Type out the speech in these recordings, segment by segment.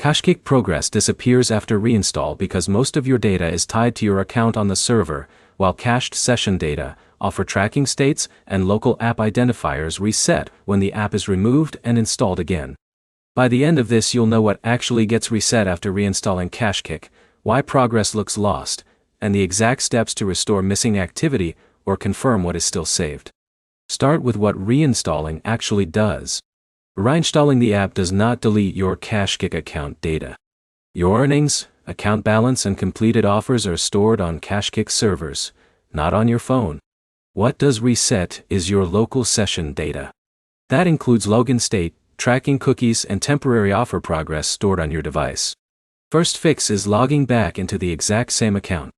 KashKick progress disappears after reinstall because most of your data is tied to your account on the server, while cached session data, offer tracking states, and local app identifiers reset when the app is removed and installed again. By the end of this, you'll know what actually gets reset after reinstalling KashKick, why progress looks lost, and the exact steps to restore missing activity or confirm what is still saved. Start with what reinstalling actually does. Reinstalling the app does not delete your KashKick account data. Your earnings, account balance, and completed offers are stored on KashKick servers, not on your phone. What does reset is your local session data. That includes login state, tracking cookies, and temporary offer progress stored on your device. First fix is logging back into the exact same account.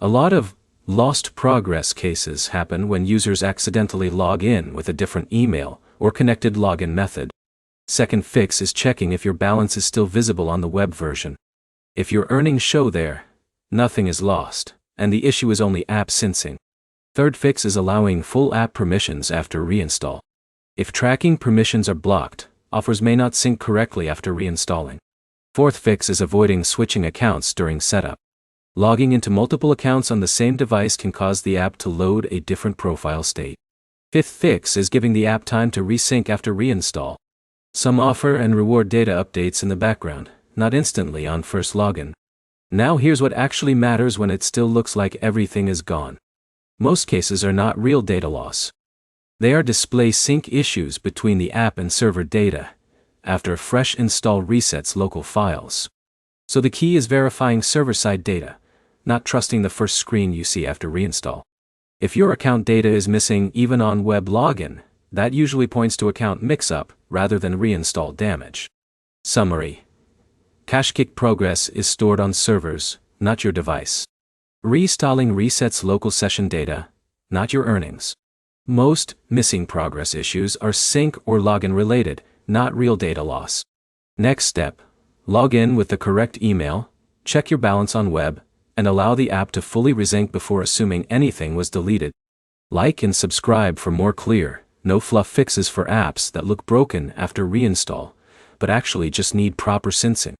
A lot of lost progress cases happen when users accidentally log in with a different email or connected login method. Second fix is checking if your balance is still visible on the web version. If your earnings show there, nothing is lost, and the issue is only app syncing. Third fix is allowing full app permissions after reinstall. If tracking permissions are blocked, offers may not sync correctly after reinstalling. Fourth fix is avoiding switching accounts during setup. Logging into multiple accounts on the same device can cause the app to load a different profile state. Fifth fix is giving the app time to resync after reinstall. Some offer and reward data updates in the background, not instantly on first login. Now here's what actually matters when it still looks like everything is gone. Most cases are not real data loss. They are display sync issues between the app and server data, after a fresh install resets local files. So the key is verifying server-side data, not trusting the first screen you see after reinstall. If your account data is missing even on web login, that usually points to account mix-up rather than reinstall damage. Summary: KashKick progress is stored on servers, not your device. Reinstalling resets local session data, not your earnings. Most missing progress issues are sync or login related, not real data loss. Next step: log in with the correct email, check your balance on web, and allow the app to fully resync before assuming anything was deleted. Like and subscribe for more clear, no-fluff fixes for apps that look broken after reinstall, but actually just need proper syncing.